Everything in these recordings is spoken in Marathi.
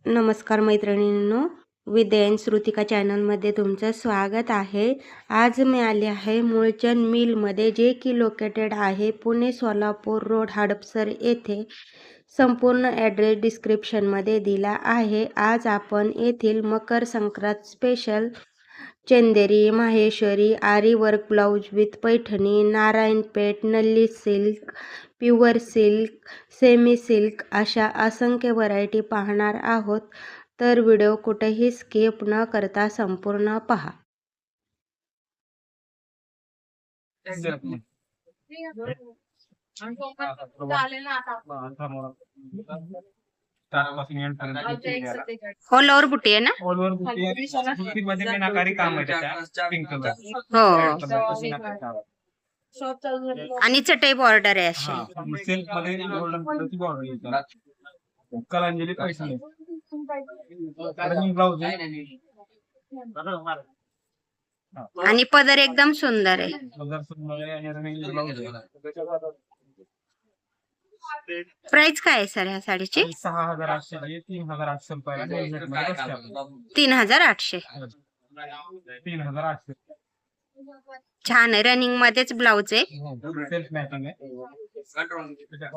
नमस्कार मैत्रिणींनो, विद्या श्रुतिका चॅनलमध्ये तुमचं स्वागत आहे. आज मी आले आहे मूळचंद मिलमध्ये, जे की लोकेटेड आहे पुणे सोलापूर रोड हडपसर येथे. संपूर्ण ॲड्रेस डिस्क्रिप्शनमध्ये दिला आहे. आज आपण येथील मकर संक्रांत स्पेशल चंदेरी, माहेश्वरी, आरी work blouse with Paithani, Narayanpeth, Nalli silk, pure silk, semi silk अशा असंख्य व्हरायटी पाहणार आहोत. तर व्हिडिओ कुठेही स्किप न करता संपूर्ण पहा. ऑल ओव्हर बुटी आहे ना? ऑल ओव्हर बुटी मध्ये मीनाकारी काम आहे त्याच्या पिंक कलर. हो. आणि चटई बॉर्डर आहे अशी. सिल्क मध्ये गोल्डन कलरची बॉर्डर येते. कलांजली पैठणी रनिंग ब्लाउज आहे. आणि पदर एकदम सुंदर आहे. पदर सुंदर आहे आणि रनिंग ब्लाउज आहे. प्राइस काय आहे सर ह्या साडीची? 6,800 आहे. 3,800 रुपयाला मध्ये बसते आपण. 3,800. 3,800. छान आहे. रनिंग मध्येच ब्लाउज आहे. सेल्फ मॅचिंग आहे.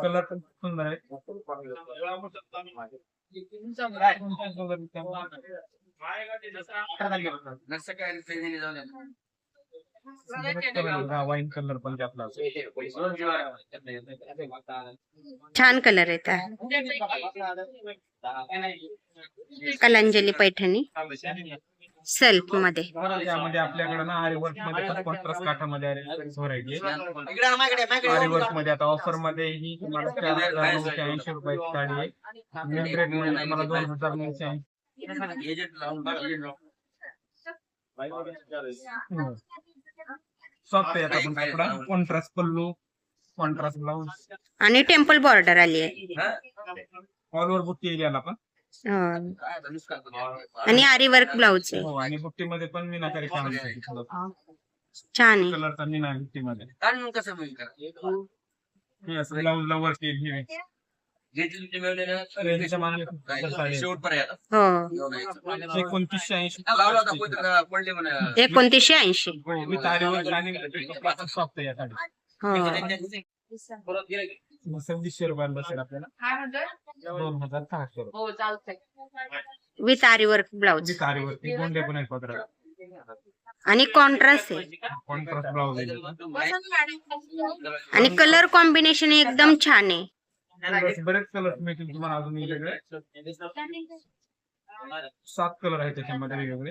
कलर पण सुंदर आहे. वाईन कलर पण त्यातला छान कलर येत आहे. कलांजली पैठणी सेल्फ मध्ये. त्यामध्ये आपल्याकडे ना आरी वर्क मध्ये पण कॉन्ट्रास्ट काठामध्ये व्हरायटी आहे. आरी वर्क मध्ये आता ऑफर मध्ये ही तुम्हाला 4,980 रुपयाची साडी आहे. मेन रेट मध्ये तुम्हाला 2,980. सॉफ्ट आहे. आता पण कपडा कॉन्ट्रास्ट पल्लू, कॉन्ट्रास्ट ब्लाउज आणि टेम्पल बॉर्डर आली आहे. ऑल ओव्हर बुट्टी येईल याला पण. आणि आरी वर्क ब्लाउज आहे. हो, आणि बुट्टी मध्ये पण मीनाकारी काम आहे. छान आहे. कलर तर मीना बुट्टी मध्ये ब्लाउजला वर्क येईल. रेंजच्या मागे हो. 2980. 2980. विथ आरी वर्क आणि सॉफ्ट आहे या साडी. हो. 2600 रुपयाला बसेल आपल्याला. 2,600 रुपये विथ आरी वर्क ब्लाउज. विथ आरी वर्क. गोंडे पण आहे पदरात. आणि कॉन्ट्रास्ट आहे. कॉन्ट्रास्ट ब्लाउज आहे. आणि कलर कॉम्बिनेशन एकदम छान आहे. बरेच कलर मिळतील तुम्हाला अजून वेगवेगळे. 7 कलर आहेत त्याच्यामध्ये वेगवेगळे.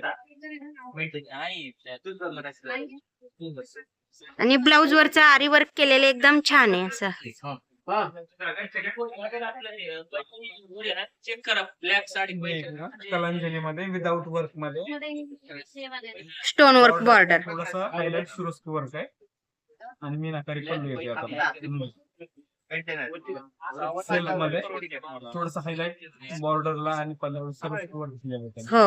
आणि ब्लाउज वरचा आरी वर्क केलेले एकदम छान आहे असं. कलांजली मध्ये विदाउट वर्क मध्ये स्टोन वर्क बॉर्डर. थोडंसं हायलाइट सुरस्क वर्क आहे आणि मीनाकारी पल्लू येते. आता सेल्फ मध्ये थोडस हायलाइट बॉर्डरला आणि पल्लू सुरस्क वर्क दिलेलं आहे. हो.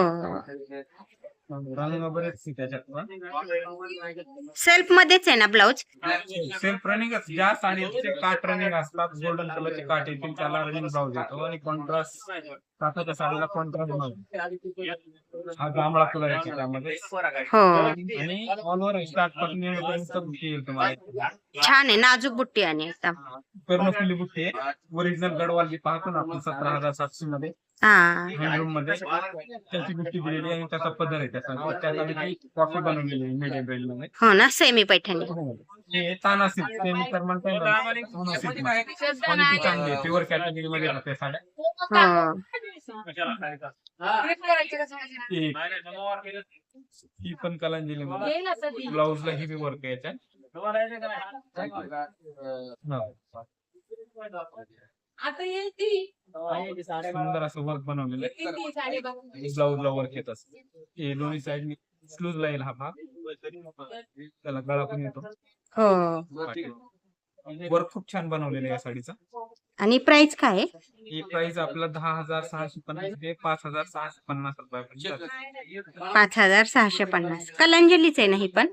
रंग बरेच त्याच्यात. सेल्फ मध्येच आहे ना ब्लाउज? Self running. ज्या साडीचे काठ रनिंग असतात, गोल्डन कलरचे काठ येतील त्याला रनिंग ब्लाउज येतो. आणि कॉन्ट्रास्ट काठाच्या साडीला कॉन्ट्रास्ट ब्लाउज. हा जांभळा कलर आहे त्यामध्ये. हो. आणि ऑल ओव्हर स्टार्ट पासून येईल तुम्हाला. छान आहे. नाजूक बुट्टी आणि एकदम कर्णफुली बुट्टी आहे. ओरिजिनल गडवाल जी पाहतो ना आपण 17,700 मध्ये हँडलूम मध्ये, त्याची बुट्टी दिलेली आहे. त्याचा पदर आहे त्याचा कॉफी बनवलेली आहे मीडियम रेंज मध्ये. हो ना. सेमी पैठणी. हे ताना सिल्क सेमी तर म्हणता क्वालिटी चांगली आहे. प्युअर कॅटेगरी मध्ये राहते साड्या. हो. ही पण कलांजली मध्ये ब्लाउजला ही वर्क आहे याच्यात. सुंदर असं वर्क बनवलेलं आहे. ब्लाउजला वर्क येत असत. हे दोन्ही साईड स्लूजला येईल हा भाग. त्याला गळा पण येतो. हो. वर्क खूप छान बनवलेलं आहे या साडीचा. आणि प्राइस काय आहे? ही प्राइस आपला 10,650 ते 5,650 रुपयापर्यंत. 5,650. कलांजलीच आहे ना ही पण?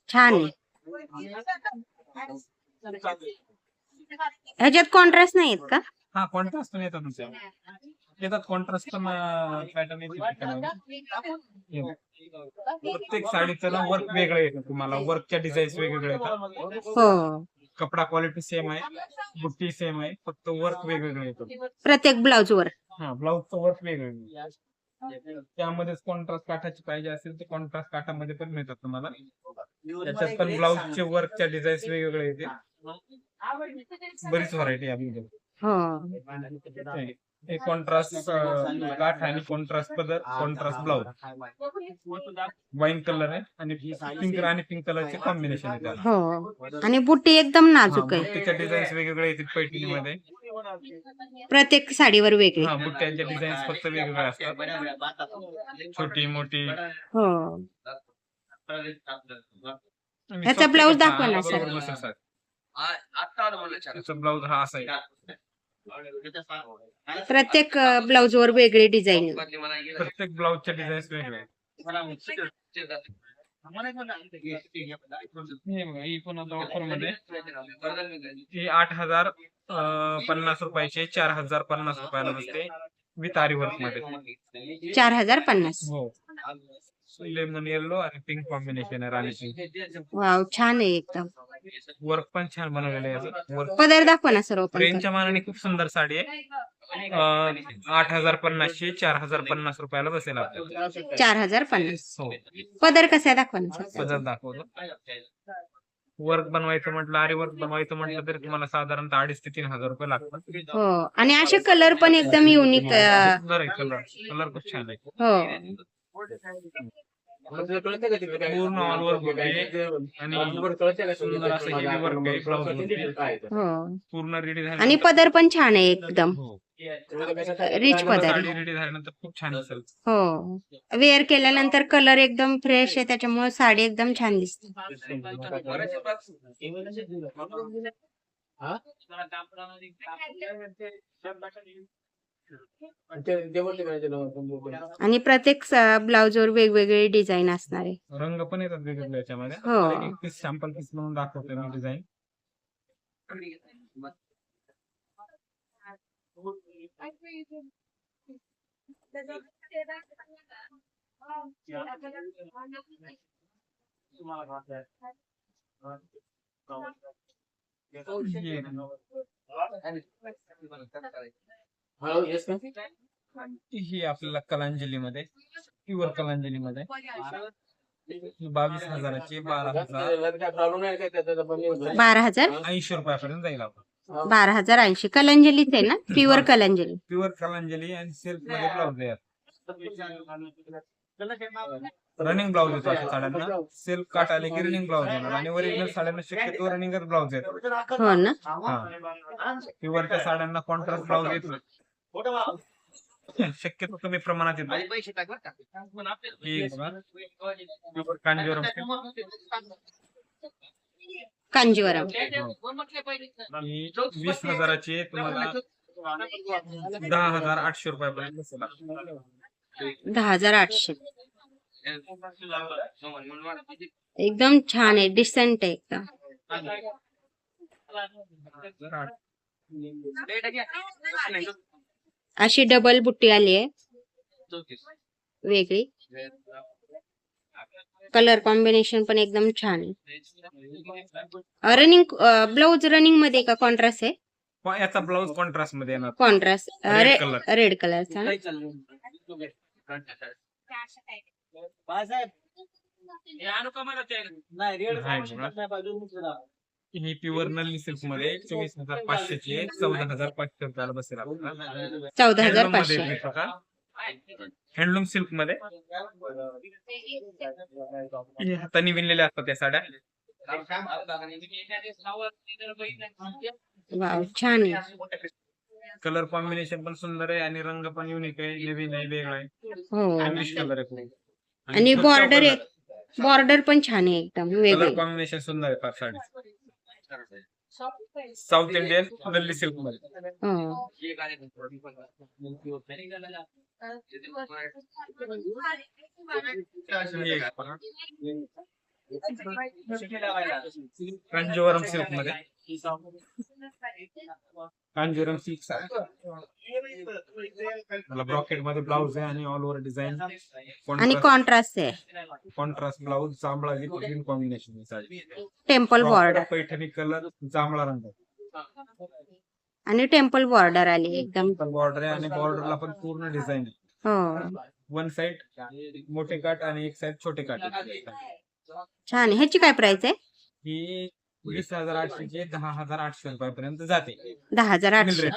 छान आहे. ह्याच्यात कॉन्ट्रास्ट नाही आहेत का? हा कॉन्ट्रास्ट पण येतात तुमच्या येतात कॉन्ट्रास्ट पण पॅटर्न येते. प्रत्येक साडीचं ना वर्क वेगळं येतं तुम्हाला वर्कच्या डिझाईन्स वेगवेगळे येतात. हो. कपडा क्वालिटी सेम आहे बुट्टी सेम आहे फक्त वर्क वेगवेगळं येतं. प्रत्येक ब्लाउज वर. हा ब्लाऊजचं वर्क वेगवेगळं त्यामध्येच कॉन्ट्रास्ट काठाची पाहिजे असेल तर कॉन्ट्रास्ट काठामध्ये पण मिळतात तुम्हाला. त्याच्यात पण ब्लाऊजचे वर्कच्या डिझाईन्स वेगवेगळे येते. बरीच व्हरायटी आहे हो. एक कॉन्ट्रास्ट काठ आणि कॉन्ट्रास्ट पदर कॉन्ट्रास्ट ब्लाऊज वाईन कलर आहे आणि पिंक कलरचे कॉम्बिनेशन आहे त्याला. हो. आणि बुट्टी एकदम नाजूक आहे. बुट्टीच्या डिझाईन्स वेगवेगळे येतील पैठणीमध्ये. प्रत्येक साडीवर वेगळी. हा बुट्ट्यांच्या डिझाईन्स फक्त वेगवेगळे असतात छोटी मोठी. हो. ह्याचा ब्लाऊज दाखवा ना सर. त्याचा ब्लाऊज हा असा आहे. प्रत्येक ब्लाऊज वर वेगळी डिझाईन. प्रत्येक ब्लाऊजच्या डिझाईन्स वेगळे ही पण आता ऑफर मध्ये ही 8,050 रुपयाचे 4,050 रुपयाला बसते विथ आरी वर्क मध्ये. 4,050. हो. लेमन येलो आणि पिंक कॉम्बिनेशन आहे राणी पिंक. वाव छान आहे एकदम. वर्क पण छान बनवलेलं आहे वर्क. पदर दाखवा ना सर. रेंजच्या मानाने खूप सुंदर साडी आहे. 8,050 4,050 रुपयाला बसेल आपल्याला. 4,050. हो. पदर कसा आहे दाखवा ना सर. पदर दाखवतो. वर्क बनवायचं म्हटलं आरी वर्क बनवायचं म्हटलं तरी तुम्हाला साधारणतः 2,500 ते 3,000 रुपये लागतात. हो. आणि असे कलर पण एकदम युनिक. सुंदर आहे कलर खूप छान आहे. हो. पूर्ण ऑल वर्क होते आणि सुंदर असं हेवी वर्क आहे ब्लाऊज. हो. पूर्ण रेडी झालं आणि पदर पण छान आहे एकदम. रिच पदर. साडी रेडी झाल्यानंतर खूप छान दिसेल. हो. वेअर केल्यानंतर कलर एकदम फ्रेश आहे त्याच्यामुळे साडी एकदम छान दिसते. आणि प्रत्येक ब्लाउज वर वेगवेगळे डिझाईन असणार आहे. रंग पण येतात वेगवेगळे याच्यामध्ये. हो. एक पीस सॅम्पल पीस म्हणून दाखवतोय मी डिझाईन. ही आपल्याला कलांजली मध्ये प्युअर कलांजली मध्ये 22,000ची 12,080 रुपयापर्यंत जाईल आपण. 12,080. कलंजलीच आहे ना. प्युअर कलंजली. प्युअर कलांजली आणि सिल्क मध्ये ब्लाउज आहे. रनिंग ब्लाउज येतो अशा साड्यांना. सिल्क काट आले की रनिंग ब्लाउज येणार आणि ओरिजिनल साड्यांना शक्यतो रनिंगच ब्लाउज येतो. हो ना. प्युअरच्या साड्यांना कॉन्ट्रास्ट ब्लाउज येतो शक्यतो कमी प्रमाणात येतो. कांजीवरम कांजीवरम. 20,000ची तुम्हाला 10,800 रुपयापर्यंत बसेल. 10,800. एकदम छान आहे. डिसेंट आहे एकदम. अशी डबल बुट्टी आली आहे वेगळी. कलर कॉम्बिनेशन पण एकदम छान आहे. रनिंग ब्लाउज रनिंग मध्ये का कॉन्ट्रास्ट आहे. याचा ब्लाउज कॉन्ट्रास्ट मध्ये येणार. कॉन्ट्रास्ट रेड कलरचा. ही प्युअर नल्ली सिल्क मध्ये 24,500ची 14,500 रुपयाला बसेल आपल्याला. 14,500. हँडलूम सिल्क मध्ये हाताने विणलेल्या असतात त्या साड्या. वाव छान आहे. कलर कॉम्बिनेशन पण सुंदर आहे आणि रंग पण युनिक आहे. नवीन आहे वेगळा आहे. हो. इंग्लिश कलर आहे. आणि बॉर्डर पण छान आहे एकदम कलर वेगळी. कॉम्बिनेशन सुंदर आहे फार साडी. साऊथ इंडियन नल्ली सिल्क मध्ये. हो. कांजीवरम सिल्क मध्ये कांजीवरम सिल्क मला ब्रॉकेट मध्ये ब्लाउज आहे आणि ऑल ओव्हर डिझाईन आणि कॉन्ट्रास्ट आहे. कॉन्ट्रास्ट ब्लाउज जांभळा with green combination sari. Temple border Paithani colour जांभळा रंग आणि टेम्पल बॉर्डर आली एकदम. बॉर्डर आहे आणि बॉर्डरला पण पूर्ण डिझाईन आहे. हो वन साइड मोठे काठ आणि एक साइड छोटे काठ. छान आहे. ह्याची काय प्राइस आहे? ही 20,800 चे 10,800 रुपयापर्यंत जाते. 10,800.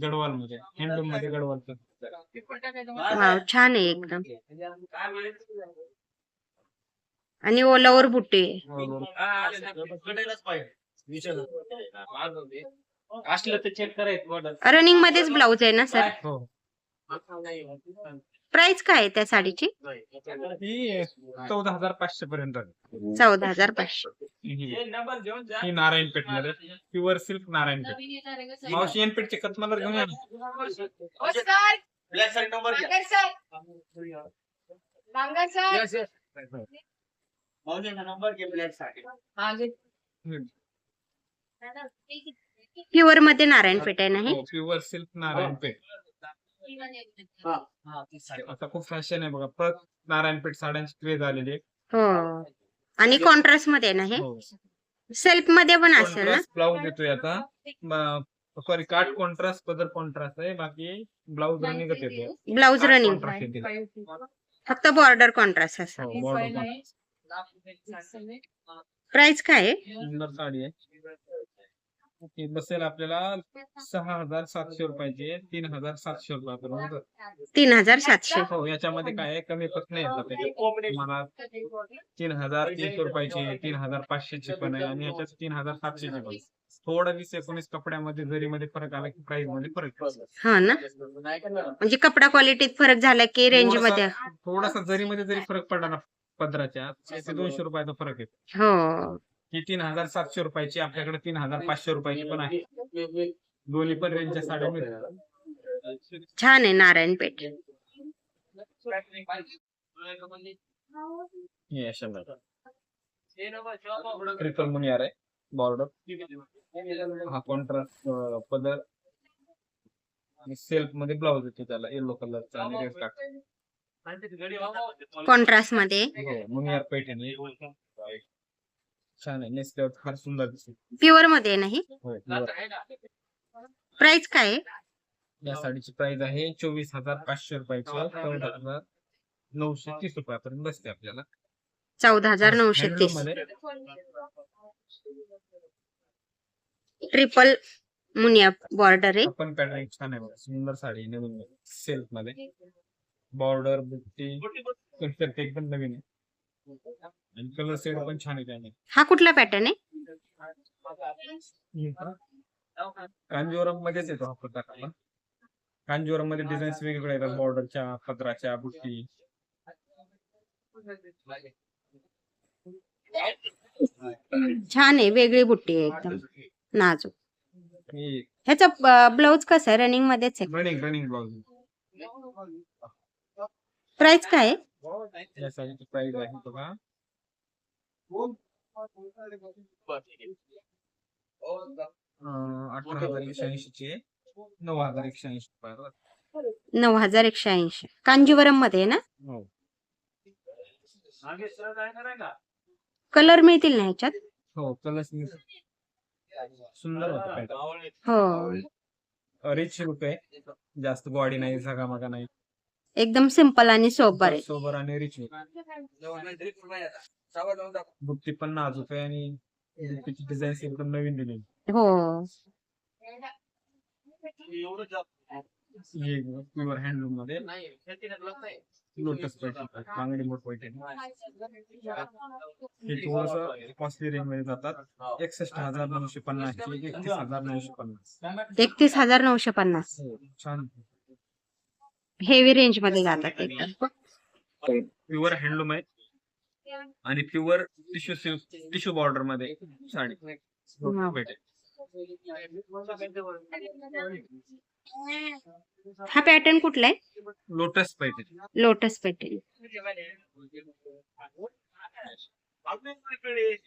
गडवाल मध्ये हँडलूम मध्ये गडवाल वाव छान आहे एकदम. आणि ओलावर बुट्टी असलं तर चेक करायचं. रनिंग मध्येच ब्लाउज आहे ना सर? हो. प्राइस काय आहे त्या साडीची? ही 14,500 पर्यंत. 14,500. ही नारायणपेठ मध्ये प्युअर सिल्क नारायणपेठ. मावशी एनपेठचे कतमालर घेऊन या ना. प्युअर मध्ये नारायणपेठ आहे ना हे? Pure silk Narayanpeth. आता खूप फॅशन आहे बघा. परत नारायणपेठ साड्यांची क्रेज आलेली आहे. हो. आणि कॉन्ट्रास्ट मध्ये ना हे? सेल्फ मध्ये पण असेल ना? ब्लाउज येतोय आता. सॉरी काठ कॉन्ट्रास्ट पदर कॉन्ट्रास्ट आहे. बाकी ब्लाउज रनिंग येतो. ब्लाउज रनिंग फक्त बॉर्डर कॉन्ट्रास्ट असेल. प्राइस काय आहे? सुंदर साडी आहे. ती बसेल आपल्याला 6,700 रुपयाची. 3,700 रुपयापर्यंत. 3,700. हो. याच्यामध्ये काय आहे कमी पत नाही येतात. तुम्हाला 3,300 रुपयाची 3,500 ची पण आहे आणि याच्यात 3,700 ची पण. थोडा 20-19 कपड्यामध्ये जरीमध्ये फरक आला की प्राइस मध्ये फरक. हा ना. म्हणजे कपडा क्वालिटीत फरक झाला की रेंज मध्ये थोडासा जरीमध्ये जरी फरक पडला ना पदराच्या 200 रुपयाचा फरक आहे. हो. ही 3,700 रुपयाची. आपल्याकडे 3,500 रुपयाची पण आहे. दोन्ही पण रेंजच्या साड्या मिळतात. छान आहे नारायणपेठ. ट्रिपल मुनियार आहे बॉर्डर. हा कॉन्ट्रास्ट पदर आणि सेल्फ मध्ये ब्लाउज येतो त्याला येलो कलरचा आणि रेड काठ कॉन्ट्रास्ट मध्ये. हो. मुनियार पैठणी छान आहे. नेसल्यावर फार सुंदर दिसते. प्युअर मध्ये नाही? हो. प्राइस काय आहे? या साडीची प्राइस आहे 24,500 रुपयाची. 14,930 रुपयापर्यंत बसते आपल्याला. 14,930. ट्रिपल मुनिया बॉर्डर आहे. पण पॅटर्न छान आहे बघा. सुंदर साडी नवीन सेल्फ मध्ये. बॉर्डर बुट्टी कन्सेप्ट एकदम नवीन आहे आणि कलर सेट पण छान आहे त्याने. हा कुठला पॅटर्न आहे? कांजीवरम मध्येच येतो हा प्रकार. कांजीवरम मध्ये डिझाईन्स वेगवेगळ्या येतात. बॉर्डरच्या पदराच्या बुट्टी. छान आहे. वेगळी बुट्टी आहे एकदम नाजूक. ही ह्याचा ब्लाउज कसा आहे? रनिंग मध्येच आहे? Running blouse. प्राइस काय आहे? या साडीची प्राइस आहे बघा 18,180 ची. 9,180 रुपये. 9,180. कांजीवरम मध्ये आहे ना? हो. कलर मिळतील ना ह्याच्यात? हो. कलर सुंदर होतं. हो. रिच लुक आहे. जास्त बॉडी नाही झगामगा नाही. एकदम सिंपल आणि सोबर आहे. सोबर आणि रिच लुक. बुट्टी पण नाजूक आहे आणि बुट्टीची डिझाईन एकदम नवीन दिलेली. हो. प्युअर हँडलूम मध्ये लोटस बांगडी मोठ पैठणी. हे थोडस कॉस्टली रेंज मध्ये जातात. 61,950 ची 31,950. 31,950. छान. हेवी रेंज मध्ये जातात एकदम. प्युअर हँडलूम आहे आणि प्युअर टिश्यू बॉर्डर मध्ये साडी भेटेल. हा पॅटर्न कुठला आहे? लोटस पैठणी. Lotus pattern.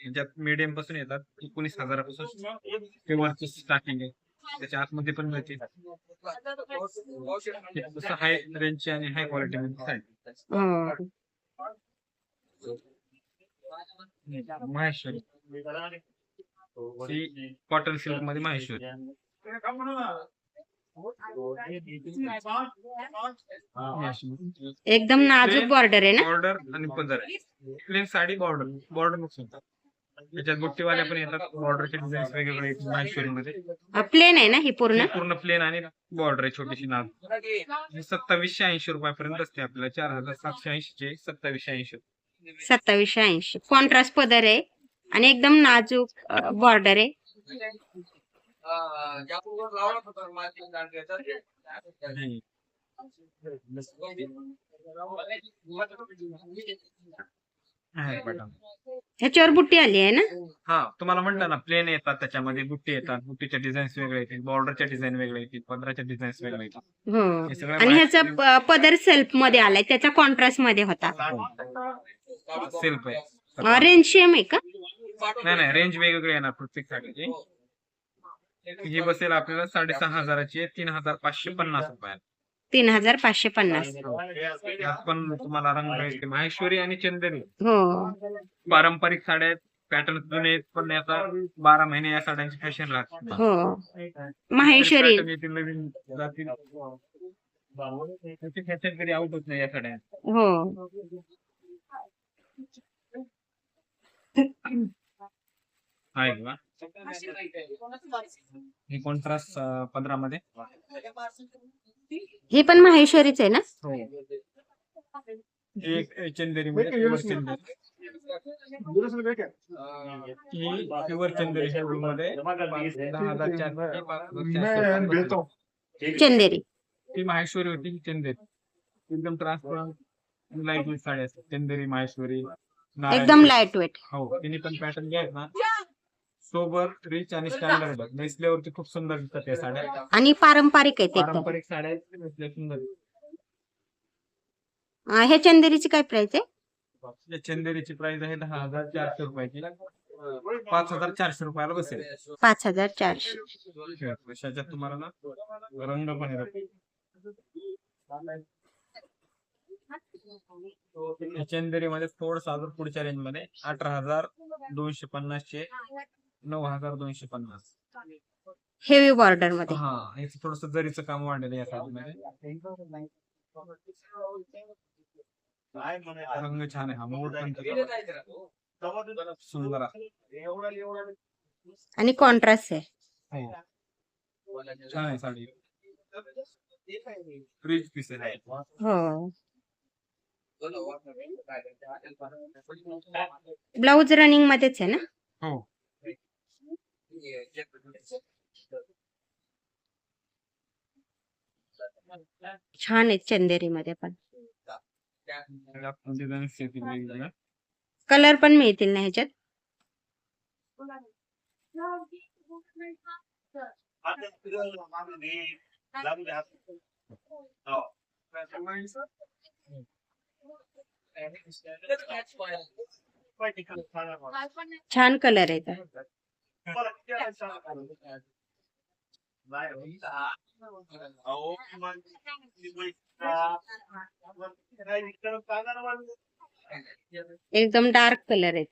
याच्यात मीडियम पासून येतात 19,000 ते वरची स्टार्टिंग आहे. त्याच्या आतमध्ये पण मिळते. जसं हाय रेंजची आणि हाय क्वालिटी मध्ये साडी. माहेश्वरी ही कॉटन सिल्क मध्ये माहेश्वरी. एकदम नाजूक बॉर्डर आहे ना? बॉर्डर आणि पदर आहे. प्लेन साडी बॉर्डर नसून त्याच्यात बुट्टीवाल्या पण येतात. बॉर्डरचे डिझाईन वेगवेगळे आहेत माहेश्वरी मध्ये. प्लेन आहे ना ही पूर्ण? पूर्ण प्लेन आणि बॉर्डर आहे छोटीशी नाग. 2780 रुपयापर्यंत असते आपल्याला. 4780 चे 2780. 2780. कॉन्ट्रास्ट पदर आहे आणि एकदम नाजूक बॉर्डर आहे. ह्याच्यावर बुट्टी आली आहे ना? हा, तुम्हाला म्हटलं ना प्लेन येतात, त्याच्यामध्ये बुट्टी येतात. बुट्टीच्या डिझाईन्स वेगळे येतील, बॉर्डरच्या डिझाईन वेगळे येतील, पदराच्या डिझाईन्स वेगळे येतील. हो. आणि ह्याचा पदर सेल्फ मध्ये आलाय, त्याचा कॉन्ट्रास्ट मध्ये होता. सेल्फ आहे. रेंज सेम आहे का? नाही, रेंज वेगवेगळे येणार प्रत्येक साडीची. ही बसेल आपल्याला 6,500ची 3,550 रुपये. 3,550. यात पण तुम्हाला रंग येते माहेश्वरी आणि चंदेरी. हो. पारंपरिक साड्या पॅटर्न जुने पण आता 12 महिने या साड्यांची फॅशन लागते. हो. माहेश्वरी नवीन जातील फॅशन कधी आउट होत नाही या साड्या. हो. आहे का हे कॉन्ट्रास्ट पदरामध्ये? ही पण माहेश्वरीच आहे ना? हो. एक चंदेरी मध्ये प्युअर चंदेरी. ही प्युअर चंदेरी मध्ये 10,400. चंदेरी. ती माहेश्वरी होती. चंदेरी एकदम ट्रान्सपरंट लाईट वेट साडी असते. चंदेरी माहेश्वरी एकदम लाईट वेट. हो. तिने पण पॅटर्न जे आहेत ना सोबर, रिच आणि स्टँडर्ड नेसल्यावरती खूप सुंदर दिसतात या साड्या. आणि पारंपरिक आहेत एकदम. पारंपरिक साड्या नेसल्या सुंदर. ह्या चंदेरीची काय प्राइस आहे? या चंदेरीची प्राइस आहे 10,400 रुपयाची. 5,400 रुपयाला बसेल. 5,400. त्याच्यात तुम्हाला ना रंग पण येतात. चंदेरी मध्ये थोडस अजून पुढच्या रेंज मध्ये 18,250 चे 9,250. हेवी बॉर्डर मध्ये. हा, याचं थोडस जरीचं काम वाढलेलं या साडीमध्ये. रंग छान आहे. हा मोड पण सुंदर आहे आणि कॉन्ट्रास्ट आहे. छान आहे साडी. रिच पीस आहे. हो. ब्लाउज रनिंग मध्येच आहे ना? हो. छान आहे चंदेरी मध्ये पण. कलर पण मिळतील ना ह्याच्यात? छान कलर आहे. एकदम डार्क कलर आहे.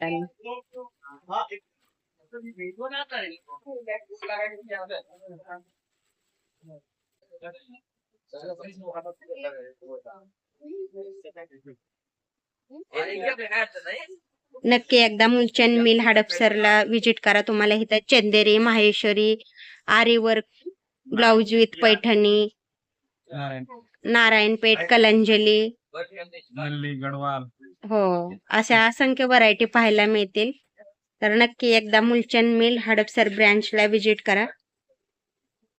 नक्की एकदा मुलचंद मिल हडपसरला विजिट करा. तुम्हाला इथं चंदेरी, माहेश्वरी, आरी work, blouse with Paithani, Narayanpeth, कलंजली, गडवाल, हो, अशा असंख्य व्हरायटी पाहायला मिळतील. तर नक्की एकदा मुलचंद मिल हडपसर ब्रँचला विजिट करा.